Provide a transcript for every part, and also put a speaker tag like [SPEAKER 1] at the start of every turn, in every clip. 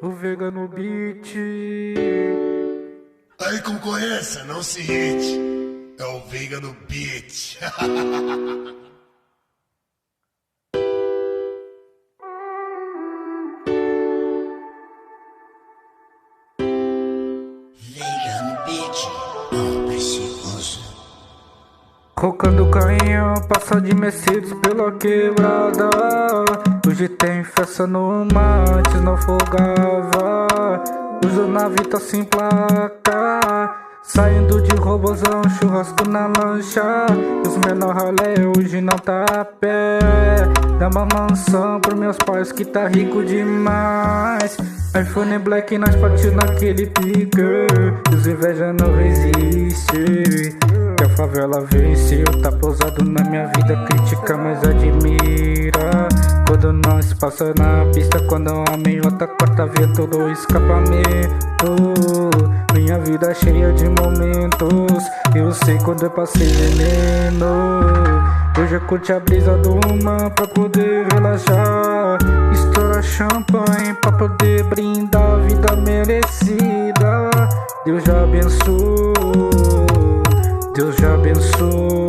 [SPEAKER 1] O Vega no beat.
[SPEAKER 2] Aí concorrência, não se irrite. É o Vega no beat.
[SPEAKER 3] Vega no beat, precioso.
[SPEAKER 1] Rocando canhão, passa de Mercedes pela quebrada. Hoje tem festa no mar, antes não folgava. Hoje na vida sem placa, saindo de robozão, churrasco na lancha. Os menor ralé hoje não tá a pé. Dá uma mansão pros meus pais que tá rico demais. iPhone Black nós partiu naquele pique. Os inveja não resiste. Que a favela venceu, tá pousado na minha vida. Critica, mas admira. Quando nós passa na pista, quando a meiota corta vento do escapamento. Minha vida é cheia de momentos. Eu sei quando eu passei veneno. Hoje eu curti a brisa do mar pra poder relaxar. Estoura champanhe pra poder brindar a vida merecida. Deus já abençoe, Deus já abençoe.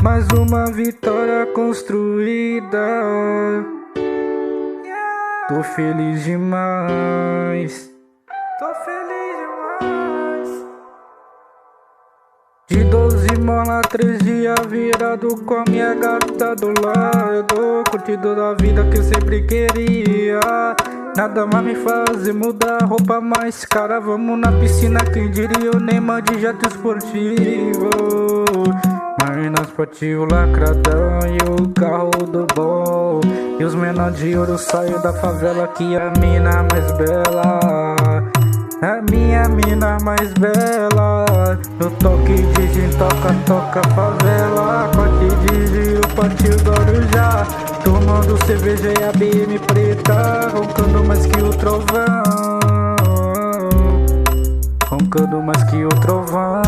[SPEAKER 1] Mais uma vitória construída. Tô feliz demais. Tô feliz demais. De 12 mola, 3 dias virado com a minha gata do lado. Curtindo da vida que eu sempre queria. Nada mais me fazer mudar a roupa mais cara. Vamos na piscina, quem diria o Neymar de jato esportivo. Marina esportivo lacradão e o carro do bom. E os menor de ouro saem da favela que é a mina mais bela. A minha mina mais bela. No toque de toca, toca favela. Corte de Rio, partiu do Arujá. Tomando cerveja e a BM preta. Roncando mais que o trovão. Roncando mais que o trovão.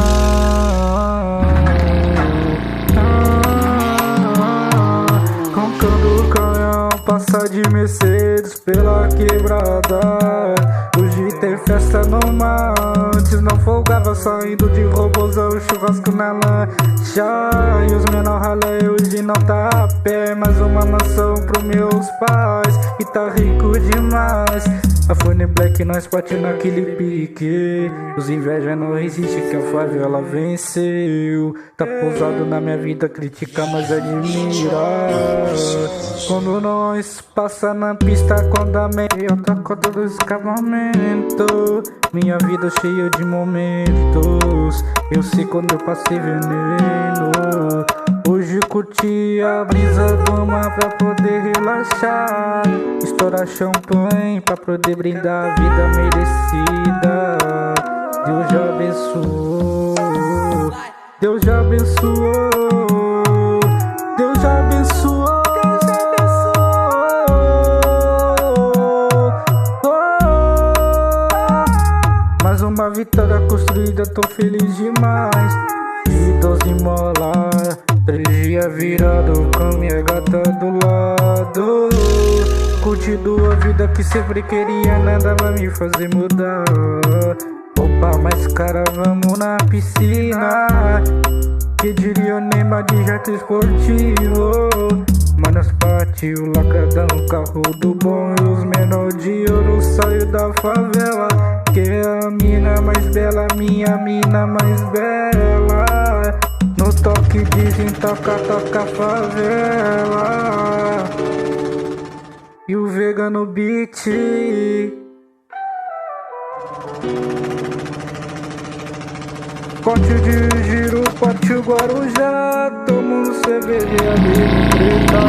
[SPEAKER 1] Roncando o canhão, passa de Mercedes pela quebrada. Hoje tem festa no mar, antes não folgava. Saindo de robozão, churrasco na lancha. E os menor ralé hoje não tá a pé. Mais uma mansão pros meus pais e tá rico demais. iPhone Black nós parte naquele pique. Os inveja não resiste que a favela venceu. Tá pousado na minha vida, critica mas admira. Quando nós passa na pista, quando a meiota corta do escapamento. Minha vida cheia de momentos. Eu sei quando eu passei veneno. Hoje curti a brisa do mar pra poder relaxar. Estourar champanhe pra poder brindar a vida merecida. Deus já abençoou, Deus já abençoou, Deus já abençoou. Mais uma vitória construída, tô feliz demais. De 12 mola, 3 dias virado com minha gata do lado. Curtindo a vida que sempre queria, nada vai me fazer mudar. Roupa mais cara, vamos na piscina. Que diria o Neymar de jato esportivo. Manos partiu, lacradão, carro do bom. E os menor de ouro saiu da favela. Que é a mina mais bela, minha mina mais bela. No toque dizem toca, toca favela. E o Vega no beat. Pote de giro, pote o Guarujá. Tomando cerveja e a BM preta.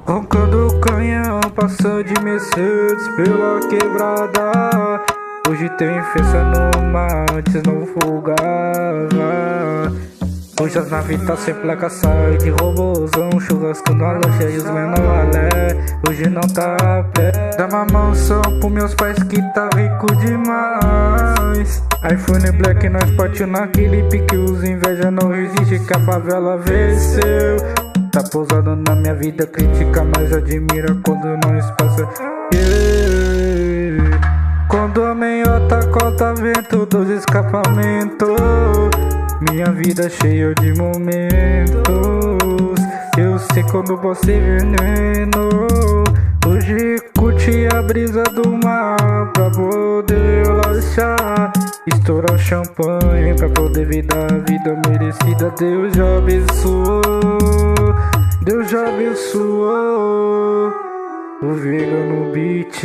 [SPEAKER 1] Roncando o canhão, passa de Mercedes pela quebrada. Hoje tem festa no mar, antes não folgava. Hoje as naves tá sem placa, sai de robôzão, churrasco na loja e os menor ralé. Hoje não tá a pé, dá uma mansão pros meus pais que tá rico demais. iPhone Black, nós partiu naquele pique, os inveja não resiste que a favela venceu. Tá pousado na minha vida, critica, mas admira quando nós passa. Quando a meiota corta vento dos escapamentos, minha vida cheia de momentos. Eu sei quando você veneno. Hoje curti a brisa do mar pra poder relaxar, estourar champanhe pra poder viver a vida merecida. Deus já abençoou, Deus já abençoou. O Veiga no beat,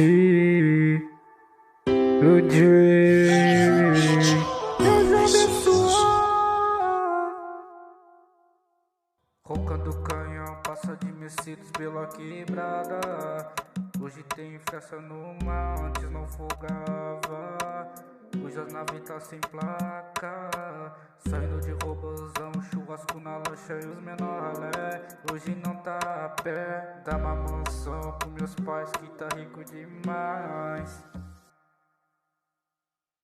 [SPEAKER 1] o Dre, Deus abençoou. Rocando canhão, passa de Mercedes pela quebrada. Hoje tem festa no mar, antes não folgava. Hoje as naves tá sem placa, saindo de robôzão, churrasco na lancha e os menor ralé. Hoje não tá a pé, dá uma mansão pros meus pais que tá rico demais.